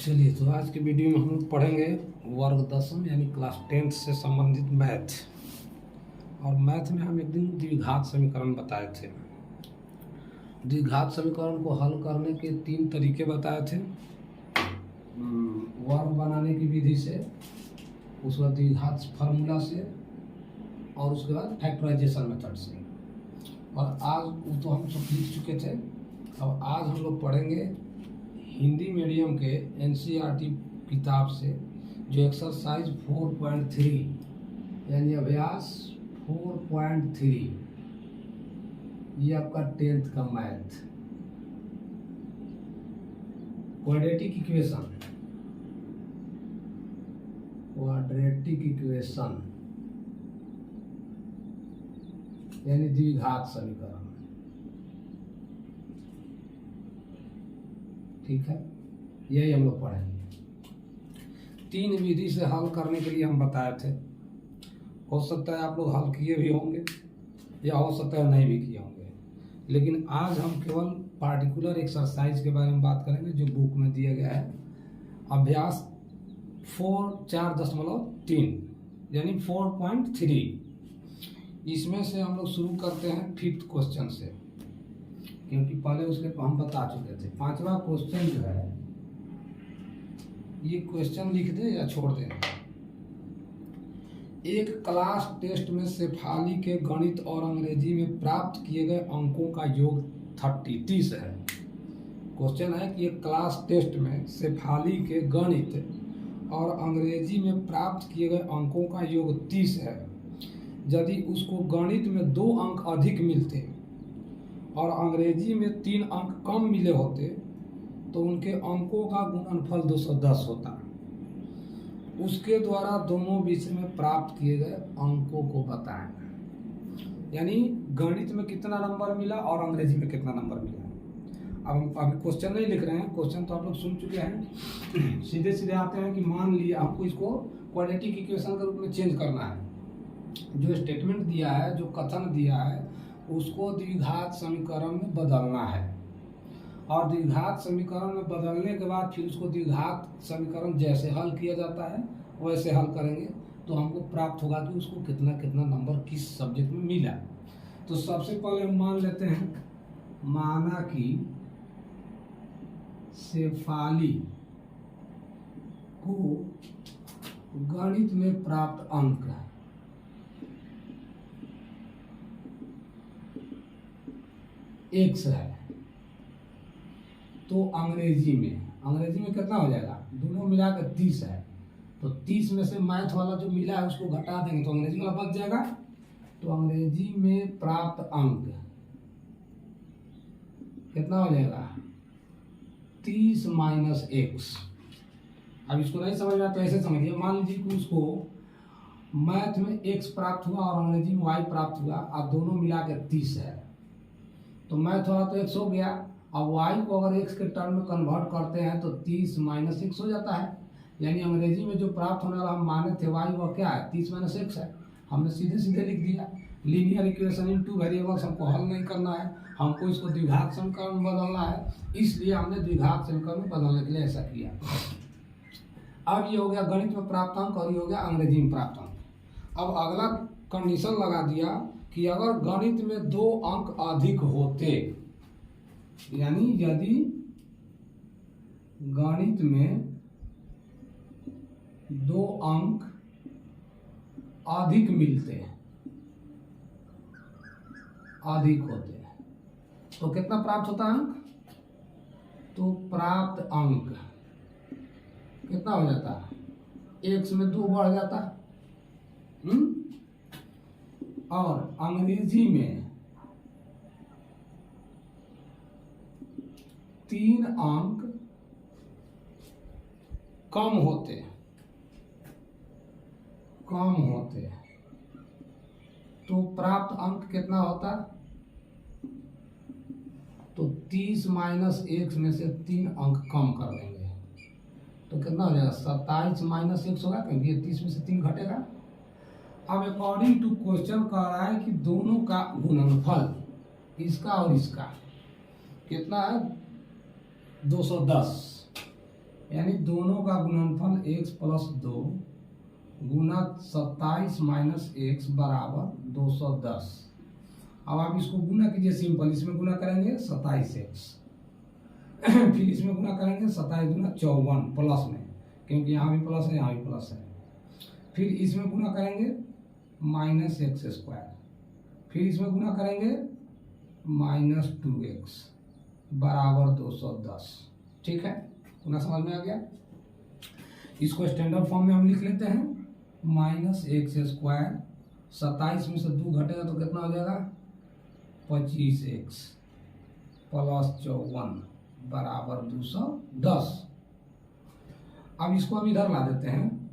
चलिए, तो आज की वीडियो में हम लोग पढ़ेंगे वर्ग दसम यानी क्लास 10th से संबंधित मैथ। और मैथ में हम एक दिन द्विघात समीकरण बताए थे। द्विघात समीकरण को हल करने के 3 तरीके बताए थे। वर्ग बनाने की विधि से, उसके बाद द्विघात फार्मूला से, और उसके बाद फैक्टराइजेशन मेथड से। और आज वो तो हम सब लिख चुके थे। अब आज हम लोग पढ़ेंगे हिंदी मीडियम के एनसीईआरटी किताब से जो एक्सरसाइज 4.3 यानी अभ्यास 4.3, ये आपका 10th का मैथ क्वाड्रेटिक इक्वेशन यानी द्विघात समीकरण। ठीक है, यही हम लोग पढ़ेंगे। 3 विधि से हल करने के लिए हम बताए थे। हो सकता है आप लोग हल किए भी होंगे या हो सकता है नहीं भी किए होंगे, लेकिन आज हम केवल पार्टिकुलर एक्सरसाइज के बारे में बात करेंगे जो बुक में दिया गया है। अभ्यास 4.3 यानी 4.3। इसमें से हम लोग शुरू करते हैं 5th क्वेश्चन से, क्योंकि पहले उसके हम बता चुके थे। 5वां क्वेश्चन जो है, ये क्वेश्चन लिख दे या छोड़ दे। एक क्लास टेस्ट में शेफाली के गणित और अंग्रेजी में प्राप्त किए गए अंकों का योग 30 है। क्वेश्चन है कि एक क्लास टेस्ट में शेफाली के गणित और अंग्रेजी में प्राप्त किए गए अंकों का योग 30 है। यदि उसको गणित में 2 अंक अधिक मिलते और अंग्रेजी में 3 अंक कम मिले होते तो उनके अंकों का गुणनफल 210 होता। उसके द्वारा दोनों विषय में प्राप्त किए गए अंकों को बताएं। यानी गणित में कितना नंबर मिला और अंग्रेजी में कितना नंबर मिला। अब हम अभी क्वेश्चन नहीं लिख रहे हैं, क्वेश्चन तो आप लोग सुन चुके हैं। सीधे सीधे आते हैं कि मान लिया हमको इसको क्वाड्रेटिक इक्वेशन के रूप में चेंज करना है। जो स्टेटमेंट दिया है, जो कथन दिया है, उसको द्विघात समीकरण में बदलना है। और द्विघात समीकरण में बदलने के बाद फिर उसको द्विघात समीकरण जैसे हल किया जाता है वैसे हल करेंगे तो हमको प्राप्त होगा कि उसको कितना कितना नंबर किस सब्जेक्ट में मिला। तो सबसे पहले हम मान लेते हैं, माना कि शेफाली को गणित में प्राप्त अंक X है, तो अंग्रेजी में कितना हो जाएगा, दोनों मिलाकर 30 है। तो 30 में से मैथ वाला जो मिला है उसको घटा देंगे तो अंग्रेजी वाला बच जाएगा। तो अंग्रेजी में प्राप्त अंक कितना हो जाएगा, 30 - X। अब इसको नहीं समझ में तो ऐसे समझिए, मान लीजिए कि उसको मैथ में X प्राप्त हुआ और अंग्रेजी में Y प्राप्त हुआ और दोनों मिलाकर 30 है। तो मैथ वाला तो X हो गया। अब Y को अगर X के टर्म में कन्वर्ट करते हैं तो 30 - X हो जाता है। यानी अंग्रेजी में जो प्राप्त होने वाला हम माने थे Y, वह क्या है, 30 - X है। हमने सीधे सीधे लिख दिया। लीनियर इक्वेशन इन 2 वेरिएबल्स हमको हल नहीं करना है, हमको इसको द्विघात समीकरण में बदलना है। इसलिए हमने द्विघात समीकरण में बदलने के लिए ऐसा किया। अब ये हो गया गणित में प्राप्त अंक और ये हो गया अंग्रेजी में प्राप्त अंक। अब अगला कंडीशन लगा दिया कि अगर गणित में 2 अंक अधिक होते, यानी यदि गणित में 2 अंक अधिक मिलते, अधिक होते, तो कितना प्राप्त होता अंक, तो प्राप्त अंक कितना हो जाता, X में 2 बढ़ जाता। और अंग्रेजी में 3 अंक कम होते, तो प्राप्त अंक कितना होता, तो 30 - X में से 3 अंक कम कर देंगे तो कितना हो जाएगा, 27 - X होगा, क्योंकि ये 30 में से 3 घटेगा। अब अकॉर्डिंग टू क्वेश्चन कह रहा है कि दोनों का गुणनफल, इसका और इसका कितना है, 210। यानी दोनों का गुणनफल x प्लस 2 गुना 27 माइनस एक्स बराबर 210। अब आप इसको गुना कीजिए सिंपल, इसमें गुना करेंगे 27x, फिर इसमें गुना करेंगे 27 गुना 54 प्लस में, क्योंकि यहाँ भी प्लस है यहाँ भी प्लस है। फिर इसमें गुना करेंगे माइनस एक्स स्क्वायर, फिर इसमें गुना करेंगे माइनस 2x बराबर 210। ठीक है, गुना समझ में आ गया। इसको स्टैंडर्ड फॉर्म में हम लिख लेते हैं, माइनस एक्स स्क्वायर 27 में से 2 घटेगा तो कितना हो जाएगा 25x प्लस 54 बराबर 210। अब इसको हम इधर ला देते हैं,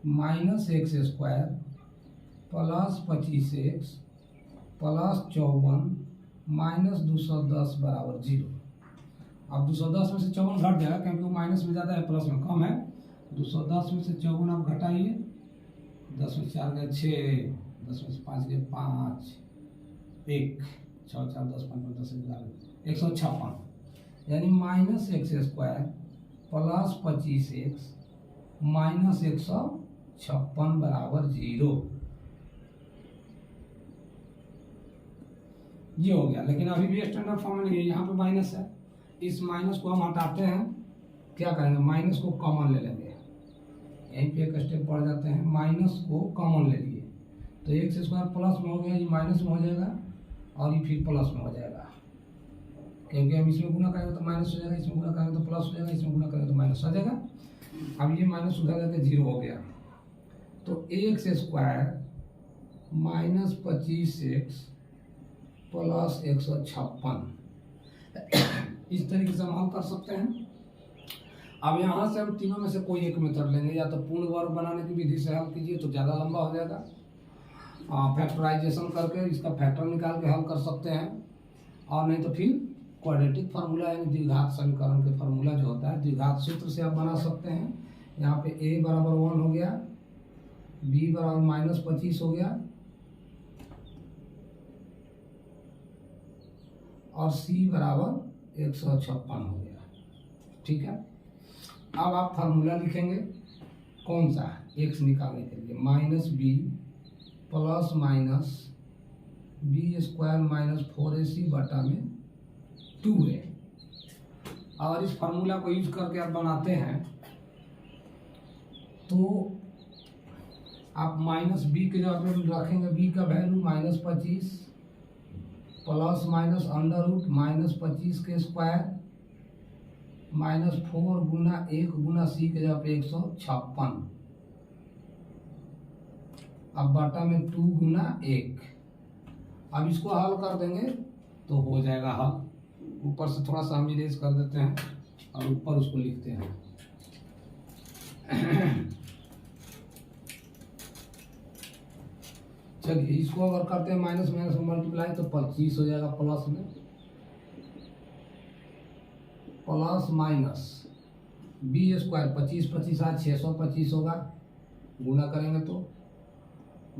minus x square plus 25x plus 54 minus 210 बराबर 0। अब 210 में से 54 घट जाएगा क्योंकि वो माइनस में ज़्यादा है प्लस में कम है। 210 में से 54 आप घटाइए, 10 में 4 गए 6, 10 में से 5 गए 5, 1 6 4 10 5 10 11 156, यानी minus x square plus 25x minus 156 बराबर 0। ये हो गया, लेकिन अभी भी स्टैंडर्ड फॉर्म में नहीं है, यहाँ पे माइनस है। इस माइनस को हम हटाते हैं, क्या करेंगे माइनस को कॉमन ले लेंगे, यहीं पे एक स्टेप पड़ जाते हैं, माइनस को कॉमन ले लिए तो एक्स स्क्वायर प्लस में हो गया, ये माइनस में हो जाएगा और ये फिर प्लस में हो जाएगा, क्योंकि हम इसमें गुना करेंगे तो माइनस हो जाएगा, इसमें गुना करेंगे तो प्लस हो जाएगा, इसमें गुना करेंगे तो माइनस हो जाएगा। अब ये माइनस उधर जाकर 0 हो गया, तो x square minus 25x plus 156 इस तरीके से हम हल कर सकते हैं। अब यहाँ से हम तीनों में से कोई एक मेथड लेंगे, या तो पूर्ण वर्ग बनाने की विधि से हल कीजिए तो ज़्यादा लंबा हो जाएगा, फैक्टराइजेशन करके इसका फैक्टर निकाल के हल कर सकते हैं, और नहीं तो फिर क्वाड्रेटिक फार्मूला यानी द्विघात समीकरण के फार्मूला जो होता है द्विघात सूत्र से आप बना सकते हैं। यहाँ पे a बराबर 1 हो गया, b बराबर माइनस 25 हो गया और c बराबर 156 हो गया। ठीक है, अब आप फार्मूला लिखेंगे कौन सा, x निकालने के लिए, minus b plus minus B square minus 4ac बटा में 2a। और इस फार्मूला को यूज करके आप बनाते हैं तो आप माइनस बी के जगह पे रखेंगे, बी का value minus 25 plus minus under root minus 25 के स्क्वायर माइनस 4 गुना 1 गुना सी के जगह पे 156, अब बटा में 2 गुना 1। अब इसको हल कर देंगे तो हो जाएगा हल। ऊपर से थोड़ा सा हम इरेज कर देते हैं और ऊपर उसको लिखते हैं। चलिए इसको अगर करते हैं माइनस माइनस में मल्टीप्लाई तो 25 हो जाएगा, प्लस में प्लस माइनस बी स्क्वायर 25 25 आज 625 होगा, गुना करेंगे तो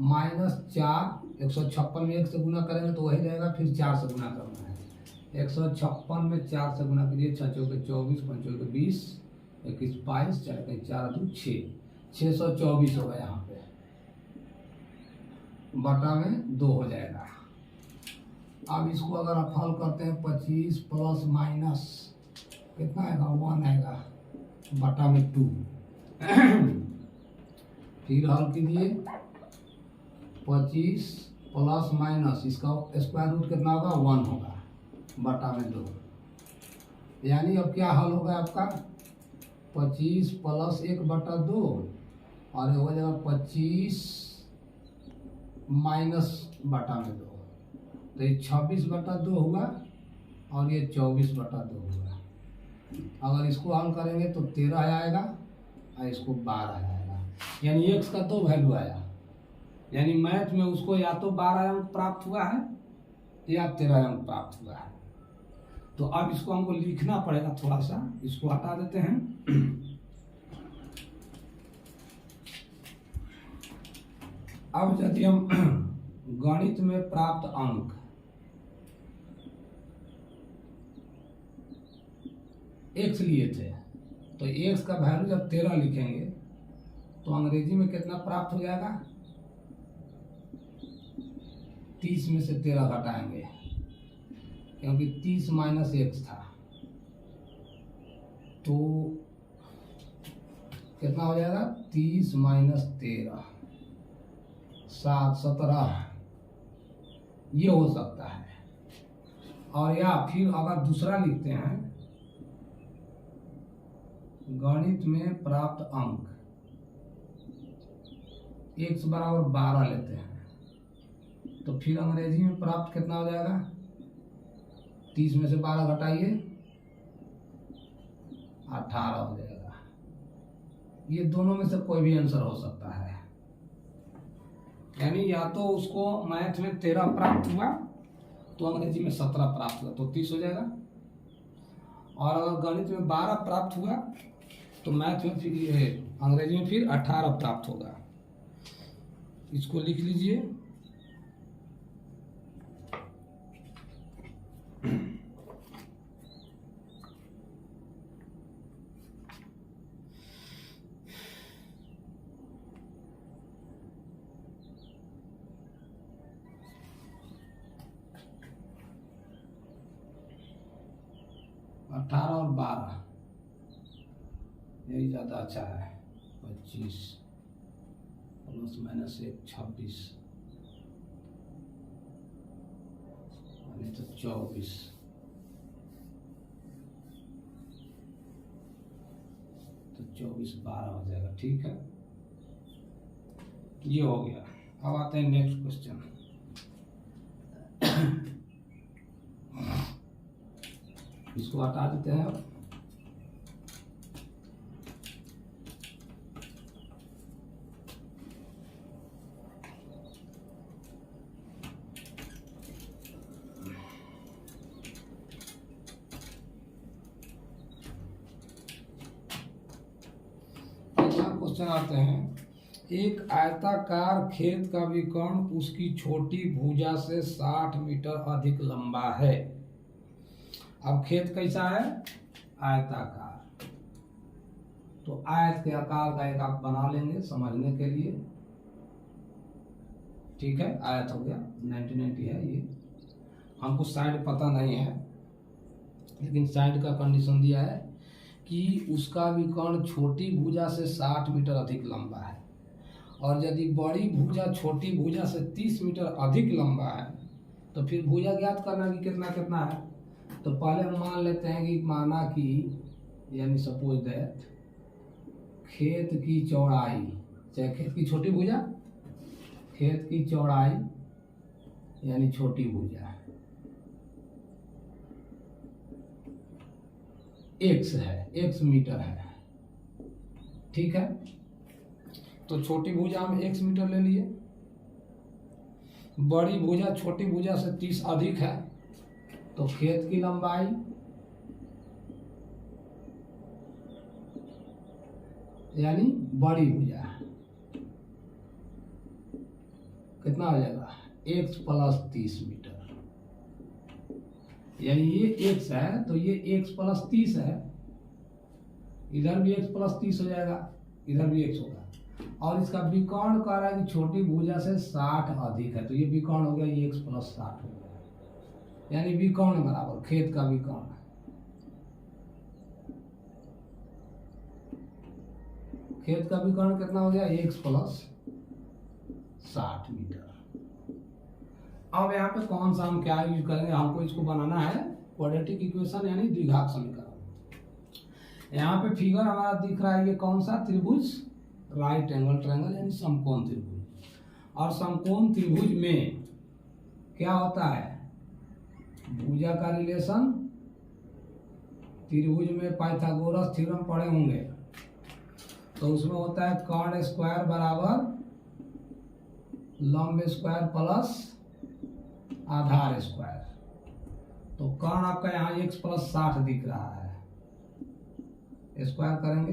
माइनस 4 156 में 1 से गुना करेंगे तो वही रहेगा, फिर 4 से गुना करना है। 156 में 4 से गुना करिए, 6 चौके 24 5 चौके 20 21 22 4 के 4 2 6 624 होगा, यहाँ पे बटा में 2 हो जाएगा। अब इसको अगर आप हल करते हैं 25 प्लस माइनस कितना आएगा 1 आएगा बटा में 2 फिर हल कीजिए 25 प्लस माइनस इसका स्क्वायर रूट कितना होगा 1 होगा बटा में 2, यानी अब क्या हल होगा आपका 25 प्लस 1 बटा 2 और हो जाएगा 25 माइनस बटा में 2, तो ये 26 बटा 2 हुआ और ये 24 बटा 2 हुआ। अगर इसको हल करेंगे तो 13 आएगा और इसको 12 आएगा, यानी x का 2 वैल्यू आया, यानी मैथ में उसको या तो 12 अंक प्राप्त हुआ है या 13 अंक प्राप्त हुआ है। तो अब इसको हमको लिखना पड़ेगा, थोड़ा सा इसको हटा देते हैं। अब यदि हम गणित में प्राप्त अंक x लिए थे तो x का वैल्यू जब 13 लिखेंगे तो अंग्रेजी में कितना प्राप्त हो जाएगा? 30 में से 13 घटाएंगे क्योंकि 30 माइनस x था, तो कितना हो जाएगा? 30 माइनस 13 7 17, ये हो सकता है। और या फिर अगर दूसरा लिखते हैं, गणित में प्राप्त अंक x बराबर 12 लेते हैं, तो फिर अंग्रेजी में प्राप्त कितना हो जाएगा? 30 में से 12 घटाइए 18 हो जाएगा। ये दोनों में से कोई भी आंसर हो सकता है, यानी या तो उसको मैथ में 13 प्राप्त हुआ तो अंग्रेजी में 17 प्राप्त हुआ तो 30 हो जाएगा, और अगर गणित में 12 प्राप्त हुआ तो मैथ में फिर अंग्रेजी में फिर 18 प्राप्त होगा। इसको लिख लीजिए। अठारह और 12 यही ज़्यादा अच्छा है। 25 प्लस माइनस 1 26 नहीं तो 24, तो 24 12 हो जाएगा। ठीक है, ये हो गया। अब आते हैं नेक्स्ट क्वेश्चन। इसको हटा देते हैं। अब क्वेश्चन आते हैं, एक आयताकार खेत का विकर्ण उसकी छोटी भुजा से 60 मीटर अधिक लंबा है। अब खेत कैसा है? आयताकार। तो आयत के आकार का एक आप बना लेंगे समझने के लिए। ठीक है, आयत हो गया। 90 है ये। हमको साइड पता नहीं है, लेकिन साइड का कंडीशन दिया है कि उसका विकर्ण छोटी भुजा से 60 मीटर अधिक लंबा है, और यदि बड़ी भुजा छोटी भुजा से 30 मीटर अधिक लंबा है तो फिर भुजा ज्ञात करना कि कितना कितना है। तो पहले हम मान लेते हैं कि माना कि यानी सपोज दैट खेत की चौड़ाई, चाहे खेत की छोटी भुजा, खेत की चौड़ाई यानी छोटी भुजा x है, x मीटर है। ठीक है, तो छोटी भुजा हम x मीटर ले लिए, बड़ी भुजा छोटी भुजा से 30 अधिक है, तो खेत की लंबाई यानी बड़ी भुजा कितना हो जाएगा? x प्लस 30 मीटर, यानी ये x है तो ये x प्लस 30 है, इधर भी x प्लस 30 हो जाएगा, इधर भी x होगा। और इसका विकर्ण कह रहा है कि छोटी भुजा से 60 अधिक है, तो ये विकर्ण हो गया, ये x प्लस 60 हो गया, यानी विकर्ण बराबर खेत का विकर्ण। खेत का विकर्ण कितना हो गया? x plus 60 meter. अब यहाँ पे कौन सा हम क्या यूज करेंगे? हमको इसको बनाना है क्वाड्रेटिक इक्वेशन यानी द्विघात समीकरण। यहाँ पे फिगर हमारा दिख रहा है, ये कौन सा त्रिभुज? राइट एंगल ट्रायंगल यानी समकोण त्रिभुज। और समकोण त्रिभुज में क्या होता है? भुजा का रिलेशन, त्रिभुज में पाइथागोरस थ्योरम पढ़े होंगे, तो उसमें होता है कर्ण स्क्वायर बराबर लंब स्क्वायर प्लस आधार स्क्वायर। तो कर्ण आपका यहाँ x प्लस 60 दिख रहा है, स्क्वायर करेंगे,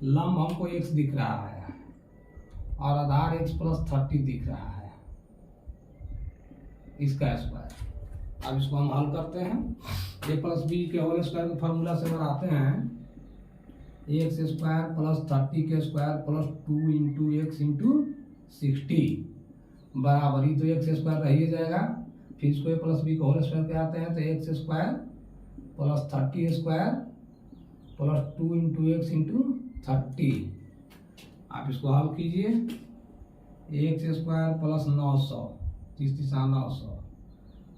लंब हमको x दिख रहा है, और आधार x प्लस 30 दिख रहा है, इसका स्क्वायर। अब इसको हम हल करते हैं। a प्लस बी के होल स्क्वायर के फॉर्मूला से बनाते हैं एक्स स्क्वायर प्लस 30 के square plus 2 into x into 60 बराबर, ही तो एक्स स्क्वायर रह ही जाएगा, फिर इसको ए प्लस बी को होल स्क्वायर पे आते हैं तो x square plus 30 square plus 2 into x into 30। आप इसको हल कीजिए, एक्स स्क्वायर प्लस 900 30 900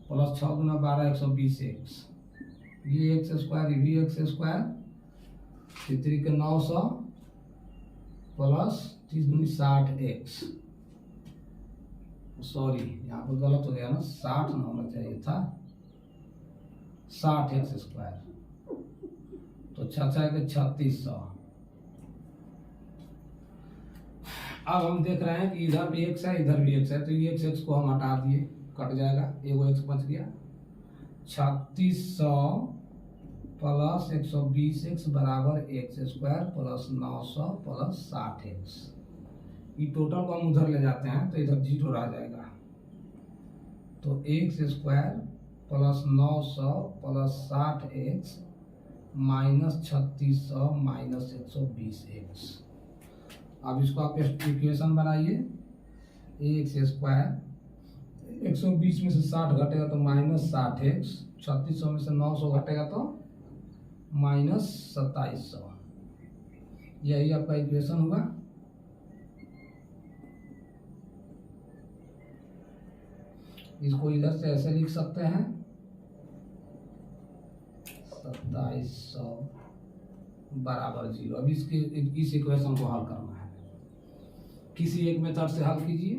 प्लस 6 गुना 12 120 एक्स, ये एक्स स्क्वायर, ये भी एक्स स्क्वायर, 3 के 900 प्लस 30 दूनी 60 एक्स, सॉरी यहाँ पर गलत हो गया ना, 60 ना होना चाहिए था, 60 एक्स स्क्वायर, तो 6 के 3600। अब हम देख रहे हैं कि इधर भी एक्स है इधर भी एक्स है, तो ये एक्स को हम हटा दिए, कट जाएगा, एगो एक्स बच गया, 3600 प्लस 120 एक्स बराबर x square plus 900 plus 60 x. ये टोटल को हम उधर ले जाते हैं तो इधर जीरो रह जाएगा, तो x square plus 900 plus 60 x minus 3600 minus 120 x. अब इसको आप इक्वेशन बनाइए, एक्स स्क्वायर 120 में से 60 घटेगा तो माइनस 60 एक्स, 3600 में से 900 घटेगा तो माइनस 2700, यही आपका इक्वेशन हुआ। इसको इधर से ऐसे लिख सकते हैं 2700 बराबर 0। अब इस इक्वेशन को हल करना है, किसी एक मेथड से हल कीजिए,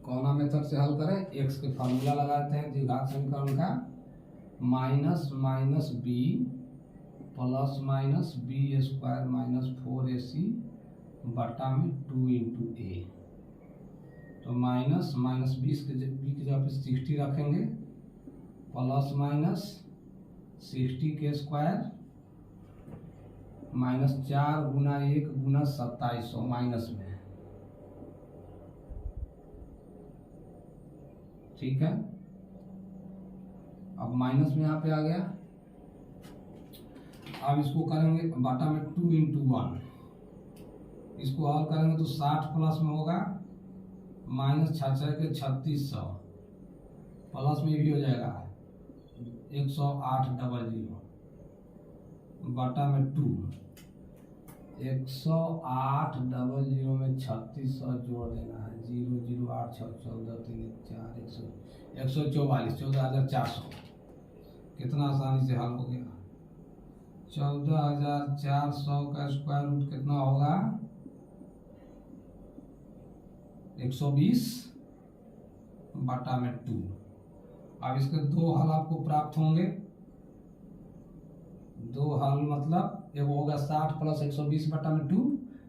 कौन मेथड से हल करें, एक्स के फार्मूला लगाते हैं द्विघात समीकरण का, minus minus B plus minus B square minus 4ac बटा में 2 इंटू ए, तो माइनस माइनस 20 के जगह पे 60 रखेंगे प्लस माइनस 60 के स्क्वायर माइनस 4 गुना 1 गुना 2700 माइनस में, ठीक है। अब माइनस में यहाँ पे आ गया, अब इसको करेंगे बाटा में 2 इंटू 1, इसको हल करेंगे तो 60 प्लस में होगा माइनस 6 के 3600 प्लस में भी हो जाएगा 108 डबल 0 बटा में 2, 108 डबल 0 में 3600 जोड़ देना है, 0 0 8 6 14 3 4 144 14400, कितना आसानी से हल हो गया। 14400 का स्क्वायर रूट कितना होगा 120 बटा में 2। अब इसके दो हल आपको प्राप्त होंगे, दो हल मतलब एक होगा 60 प्लस 120 बटा में 2,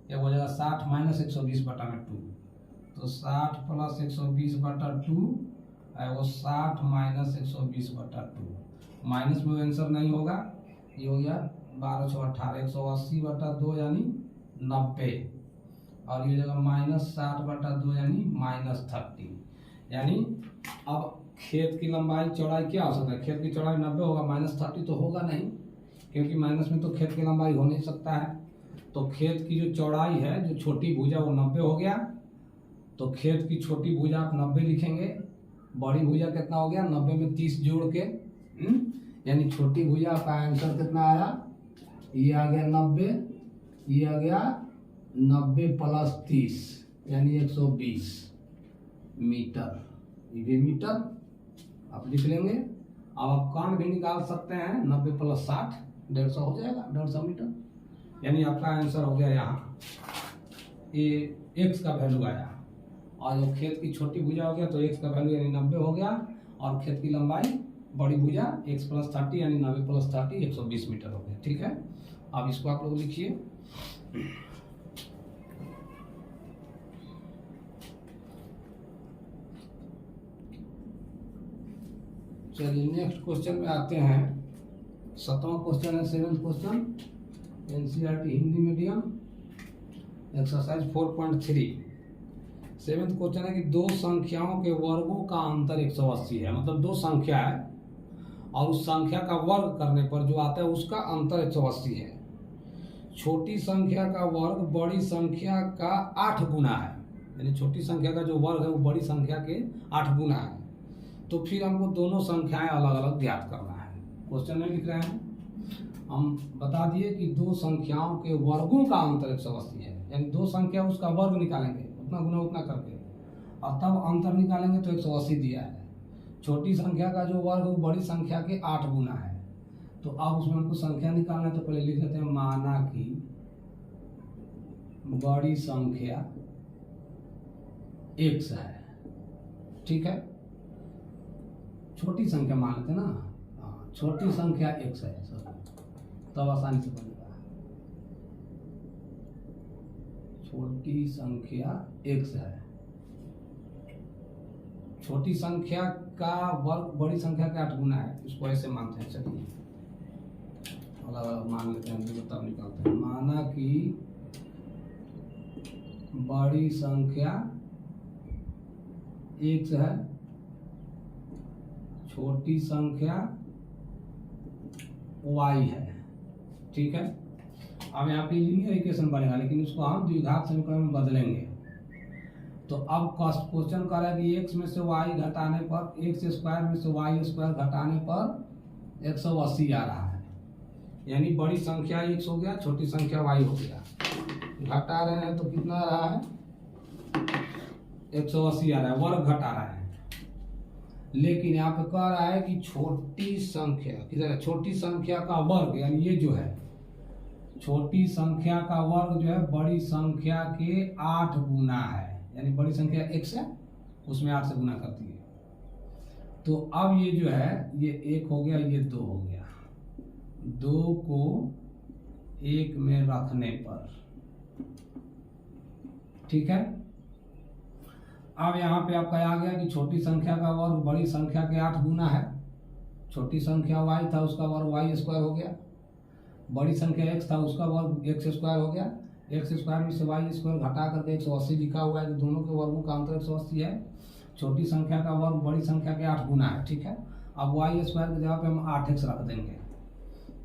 एक हो जाएगा 60 माइनस 120 बटा में 2, तो 60 प्लस 120 बटा 2 और वो 60 माइनस 120 बटा 2, माइनस में आंसर नहीं होगा, ये हो गया 12 6 18 180 बटा 2 यानी 90, और ये जगह माइनस 60 बटा 2 यानी माइनस 30, यानी अब खेत की लंबाई चौड़ाई क्या हो सकता है, खेत की चौड़ाई 90 होगा, माइनस 30 तो होगा नहीं, क्योंकि माइनस में तो खेत की लंबाई हो नहीं सकता है, तो खेत की जो चौड़ाई है जो छोटी भुजा वो 90 हो गया, तो खेत की छोटी भुजा आप 90 लिखेंगे, बड़ी भुजा कितना हो गया 90 में 30 जोड़ के, यानी छोटी भुजा का आंसर कितना आया, ये आ गया 90, ये आ गया 90 प्लस 30 यानी 120 मीटर, ये भी मीटर आप लिख लेंगे। अब आप कान भी निकाल सकते हैं, 90 प्लस 60 150 हो जाएगा, 150 मीटर, यानी आपका आंसर हो गया यहाँ ये एक्स का वैल्यू आया, और जो खेत की छोटी भुजा हो गया तो एक्स का वैल्यू यानी 90 हो गया, और खेत की लंबाई बड़ी भुजा x प्लस 30 यानी 90 प्लस 30 120 मीटर हो गया, ठीक है। अब इसको आप लोग लिखिए, चलिए नेक्स्ट क्वेश्चन में आते हैं। 7वां क्वेश्चन है 7th question, NCERT Hindi medium, exercise 4.3। 7th question है कि दो संख्याओं के वर्गों का अंतर 180 है, मतलब दो संख्या है और उस संख्या का वर्ग करने पर जो आता है उसका अंतर 180 है। छोटी संख्या का वर्ग बड़ी संख्या का 8 गुना है, यानी छोटी संख्या का जो वर्ग है वो बड़ी संख्या के 8 गुना है। तो फिर हमको दोनों संख्याएं अलग अलग ज्ञात करना है। क्वेश्चन में लिख रहे हैं, हम बता दिए कि दो संख्याओं के वर्गों का अंतर 180 है, यानी दो संख्या उसका वर्ग निकालेंगे उतना गुना उतना करके और तब अंतर निकालेंगे तो 180 दिया है। छोटी संख्या का जो वर्ग वो बड़ी संख्या के 8 गुना है। तो अब उसमें हमको संख्या निकालना है, तो पहले लिख देते हैं माना कि बड़ी संख्या x है, ठीक है। छोटी संख्या मान लेते हैं ना, छोटी संख्या x है, तब आसानी से बनेगा। छोटी संख्या x है, छोटी संख्या का वर्ग बड़ी संख्या के 8 गुना है, इसको ऐसे मानते हैं। चलिए अलग अलग मान लेते हैं, तब निकालते हैं। माना कि बड़ी संख्या x है, छोटी संख्या y है, ठीक है। अब यहाँ पे लीनियर इक्वेशन बनेगा, लेकिन इसको हम द्विघात समीकरण में बदलेंगे। तो अब क्वेश्चन कर रहा है कि x में से y घटाने पर, x स्क्वायर में से y स्क्वायर घटाने पर 180 आ रहा है, यानी बड़ी संख्या x हो गया, छोटी संख्या y हो गया। घटा रहे हैं तो कितना आ रहा है, 180 आ रहा है, वर्ग घटा रहा है। लेकिन यहाँ पे कह रहा है कि छोटी संख्या किधर है, छोटी संख्या का वर्ग, यानी ये जो है छोटी संख्या का वर्ग जो है बड़ी संख्या के 8 गुना है, यानी बड़ी संख्या x है उसमें 8 से गुना करती है। तो अब ये जो है ये 1 हो गया, ये 2 हो गया। 2 को 1 में रखने पर, ठीक है। अब यहाँ पे आपका आ गया कि छोटी संख्या का वर्ग बड़ी संख्या के 8 गुना है। छोटी संख्या y था उसका वर्ग y स्क्वायर हो गया, बड़ी संख्या x था उसका वर्ग x स्क्वायर हो गया। x स्क्वायर में से y स्क्वायर घटा करके 180 लिखा हुआ है, तो दोनों के वर्गों का अंतर 180 है। छोटी संख्या का वर्ग बड़ी संख्या के 8 गुना है, ठीक है। अब y स्क्वायर की जगह पे हम 8x रख देंगे,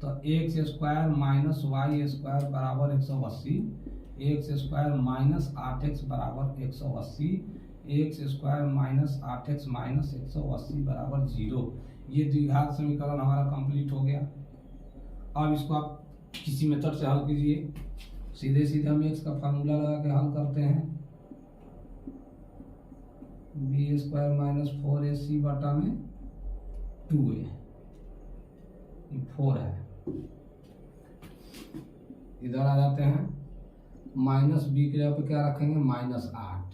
तो x square minus y square बराबर 180, x स्क्वायर माइनस 8x बराबर 180, x square minus 8x minus 180 बराबर 0। ये द्विघात समीकरण हमारा कंप्लीट हो गया। अब इसको आप किसी मेथड से हल कीजिए। सीधे सीधे हम x का फार्मूला लगा के हल करते हैं। बी स्क्वायर माइनस 4ac बटा में 2a, 4 है। इधर आ जाते हैं, माइनस बी के जगह पे क्या रखेंगे, -8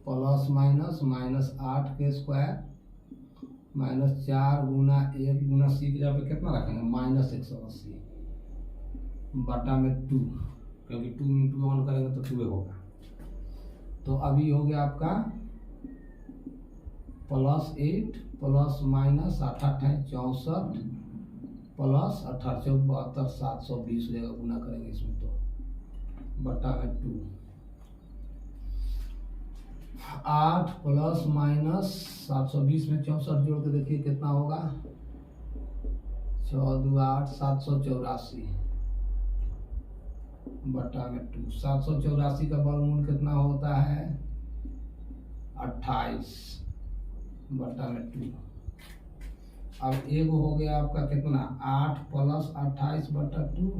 प्लस माइनस -8 के स्क्वायर -4 गुना 1 गुना सी की जगह पे कितना रखेंगे, -180 बटा में 2, क्योंकि 2 इंटू 1 करेंगे तो 2 होगा। तो अभी हो गया आपका +8 प्लस माइनस 8 64 प्लस 18 72 720 जगह गुना करेंगे इसमें, तो बटा में 2। 8 प्लस माइनस 720 में 64 जोड़ के देखिए कितना होगा, 4 2 8 784 बटा में 2। 784 का वर्गमूल कितना होता है, 28 बटा में 2। अब एक हो गया आपका कितना, 8 प्लस 28 बटा 2,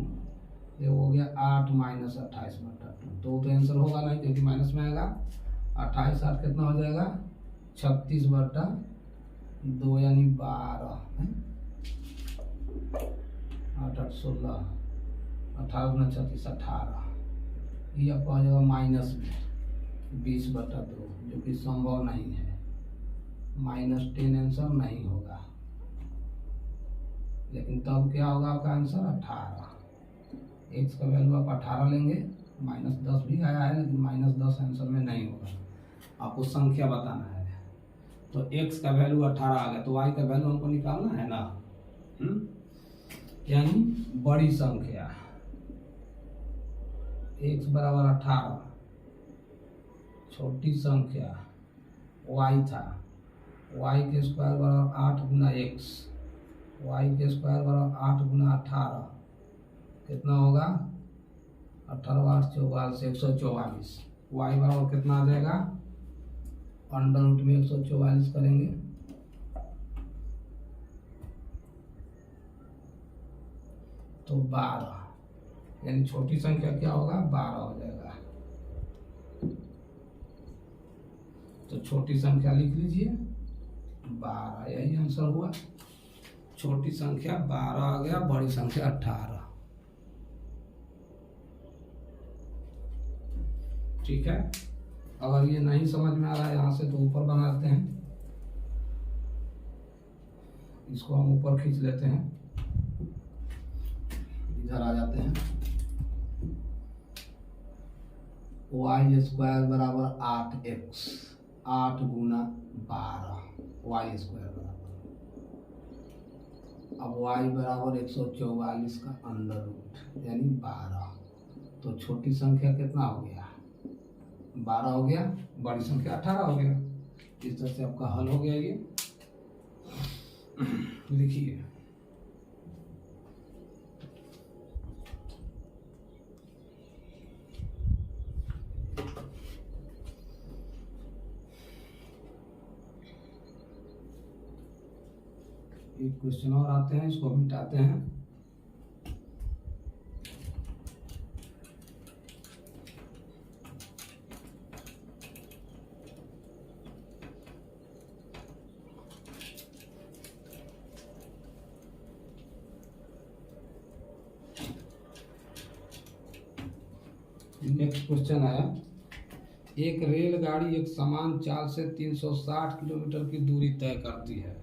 ये हो गया 8 माइनस 28 बटा 2। तो आंसर होगा नहीं, क्योंकि माइनस में आएगा। 28 8 कितना हो जाएगा, 36 बटा 2 यानी 12, 8 8 16, 18 गुना 36 18। ये आपका हो जाएगा माइनस में 20 बटा 2, जो कि संभव नहीं है। -10 आंसर नहीं होगा, लेकिन तब क्या होगा आपका आंसर 18। एक्स का वैल्यू आप 18 लेंगे, -10 भी आया है, लेकिन -10 आंसर में नहीं होगा। आपको संख्या बताना है, तो x का वैल्यू 18 आ गया, तो y का वैल्यू हमको निकालना है ना। यानी बड़ी संख्या x बराबर 18, छोटी संख्या y था, y के स्क्वायर बराबर 8 गुना x, वाई के स्क्वायर बराबर 8 गुना 18 कितना होगा 18 8 44 144। वाई बराबर कितना आ जाएगा अंडर रूट में 144 करेंगे तो 12, यानी छोटी संख्या क्या होगा 12 हो जाएगा। तो छोटी संख्या लिख लीजिए 12, यही आंसर हुआ। छोटी संख्या 12 आ गया, बड़ी संख्या 18। ठीक है, अगर ये नहीं समझ में आ रहा है यहाँ से तो ऊपर बनाते हैं, इसको हम ऊपर खींच लेते हैं, इधर आ जाते हैं। वाई स्क्वायर बराबर 8x, 8 गुना 12 वाई स्क्वायर बराबर, अब वाई बराबर 144 का अंडर रूट यानी 12। तो छोटी संख्या कितना हो गया 12 हो गया, बड़ी संख्या 18 हो गया। इस तरह से आपका हल हो गया। ये लिखिए एक क्वेश्चन और आते हैं, इसको मिटाते हैं। नेक्स्ट क्वेश्चन है, एक रेलगाड़ी एक समान चाल से 360 किलोमीटर की दूरी तय करती है,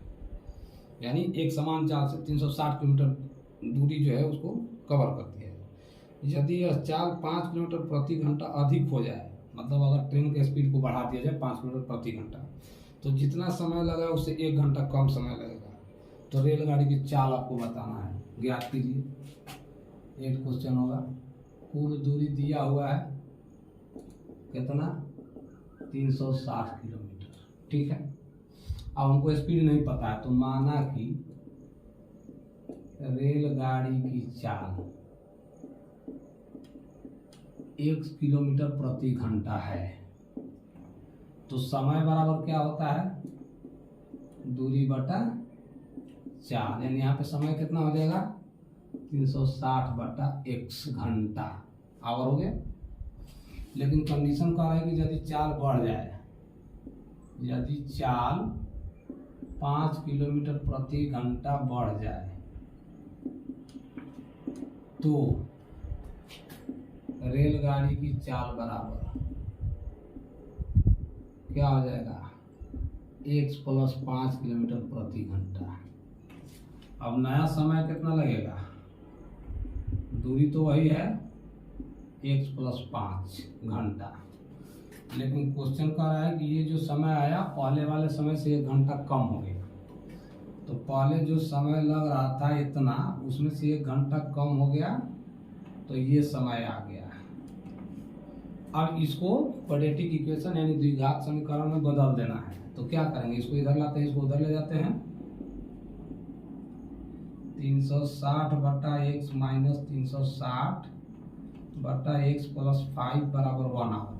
यानी एक समान चाल से 360 किलोमीटर दूरी जो है उसको कवर करती है। यदि यह चाल 5 किलोमीटर प्रति घंटा अधिक हो जाए, मतलब अगर ट्रेन के स्पीड को बढ़ा दिया जाए 5 किलोमीटर प्रति घंटा, तो जितना समय लगा उससे 1 घंटा कम समय लगेगा। तो रेलगाड़ी की चाल आपको बताना है, ज्ञात कीजिए। एक क्वेश्चन होगा, कुल दूरी दिया हुआ है कितना 360 किलोमीटर, ठीक है। अब हमको स्पीड नहीं पता है, तो माना कि रेलगाड़ी की चाल 1 किलोमीटर प्रति घंटा है, तो समय बराबर क्या होता है दूरी बटा चाल, यानी यहाँ पे समय कितना हो जाएगा 360 बटा x घंटा, आवर हो गया। लेकिन कंडीशन कह रहा है कि यदि चाल बढ़ जाए, यदि चाल 5 kilometer प्रति घंटा बढ़ जाए तो रेलगाड़ी की चाल बराबर क्या हो जाएगा x + 5 किलोमीटर प्रति घंटा। अब नया समय कितना लगेगा, दूरी तो वही है x + 5 घंटा, लेकिन क्वेश्चन कह रहा है कि ये जो समय आया पहले वाले समय से 1 घंटा कम हो गया। तो पहले जो समय लग रहा था इतना, उसमें से 1 घंटा कम हो गया, तो ये समय आ गया। अब इसको क्वाड्रेटिक इक्वेशन यानी द्विघात समीकरण में बदल देना है। तो क्या करेंगे, इसको इधर लाते हैं, इसको उधर ले जाते हैं। 360 बटा x माइनस 360 बटा x + 5 बराबर 1 आवर।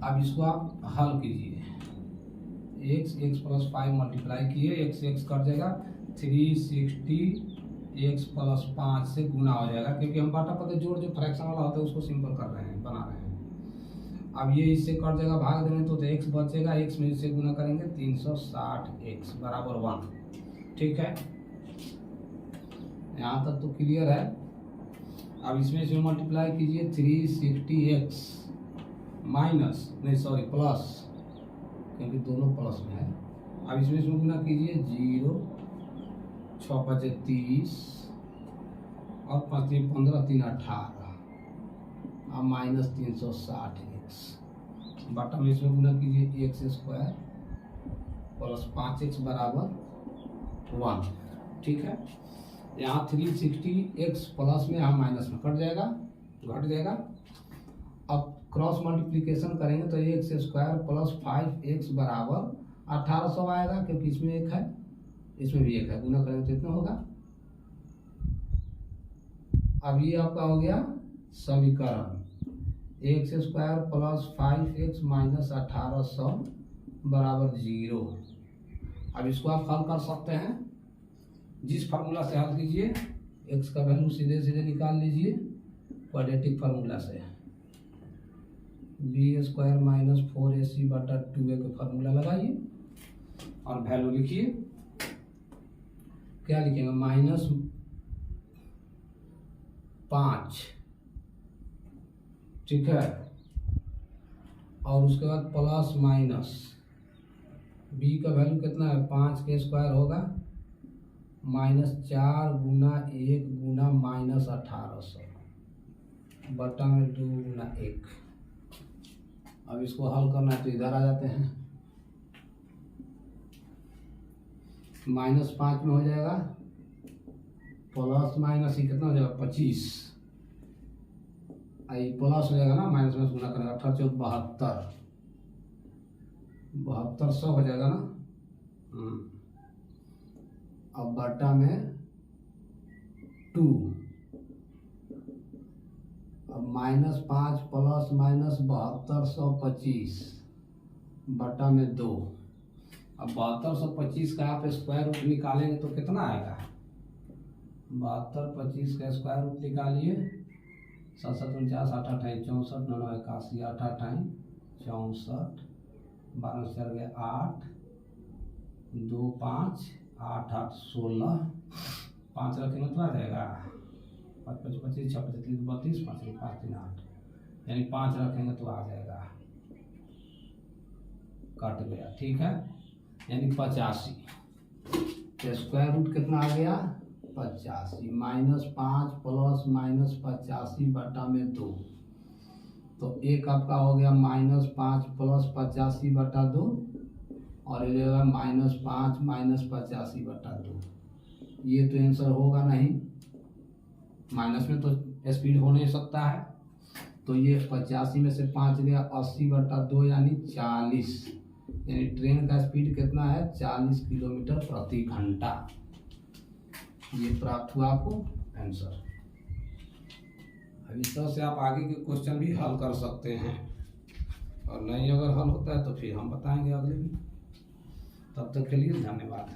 अब इसको आप हल कीजिए, x + 5 मल्टीप्लाई किए, x कट जाएगा, 360 x + 5 से गुना हो जाएगा, क्योंकि हम बाटा पता जोड़ जो फ्रैक्शन वाला होता है उसको सिंपल कर रहे हैं, बना रहे हैं। अब ये इससे कट जाएगा, भाग देंगे तो x बचेगा, x में इससे गुना करेंगे 360x बराबर 1, ठीक है। यहाँ तक तो क्लियर है। अब इसमें मल्टीप्लाई कीजिए, 360x माइनस नहीं सॉरी प्लस, क्योंकि दोनों प्लस में है। अब इसमें गुना कीजिए, 0 6 × 5 = 30 और 5 × 15 3 18, अब माइनस 360x बटा में इसमें गुना कीजिए x² + 5x बराबर 1, ठीक है। यहाँ 360x प्लस में यहाँ माइनस में कट जाएगा, घट जाएगा। अब क्रॉस मल्टीप्लिकेशन करेंगे तो x² + 5x बराबर 1800 आएगा, क्योंकि इसमें 1 है। इसमें भी 1 है, गुना करेंगे तो कितना होगा। अब ये आपका हो गया समीकरण x square plus 5x minus 1800 बराबर 0। अब इसको आप हल कर सकते हैं जिस फार्मूला से हल कीजिए, x का वैल्यू सीधे सीधे निकाल लीजिए क्वाड्रेटिक फार्मूला से, बी स्क्वायर माइनस 4ac बटा 2a का फार्मूला लगाइए और वैल्यू लिखिए। क्या लिखेंगे, -5, ठीक है, और उसके बाद प्लस माइनस b का वैल्यू कितना है, 5 के स्क्वायर होगा -4 गुना 1 गुना -1800 बटा में 2 गुना 1। अब इसको हल करना है तो इधर आ जाते हैं, -5 में हो जाएगा प्लस माइनस ही कितना हो जाएगा 25, आई प्लस हो जाएगा ना, माइनस में गुना करेगा 18 चौक 72 हो जाएगा ना। अब बटा में 2, अब -5 प्लस माइनस 7225 बटा में 2। अब 7225 का आप स्क्वायर रूट निकालेंगे तो कितना आएगा, 7225 का स्क्वायर रूट निकालिए, 7 7 49 8 8 64 9 81 8 8 64 12 4 गया 8 2 5 8 8 16 5 रखेंगे तो आ जाएगा 5 5 25 6 25 32 5 5 3 8, यानी 5 रखेंगे तो आ जाएगा, कट गया, ठीक है, यानी 85। तो स्क्वायर रूट कितना आ गया 85, -5 प्लस माइनस 85 बटा में 2, तो एक आपका हो गया -5 प्लस 85 बटा 2 और ये रहेगा -5 माइनस 85 बटा 2। ये तो आंसर होगा नहीं, माइनस में तो स्पीड हो नहीं सकता है, तो ये 85 में से 5 गया 80 बटा 2 यानी 40, यानी ट्रेन का स्पीड कितना है 40 किलोमीटर प्रति घंटा। ये प्राप्त हुआ आपको आंसर। अब इस तरह से आप आगे के क्वेश्चन भी हल कर सकते हैं, और नहीं अगर हल होता है तो फिर हम बताएंगे अगले में। तब तक के लिए धन्यवाद।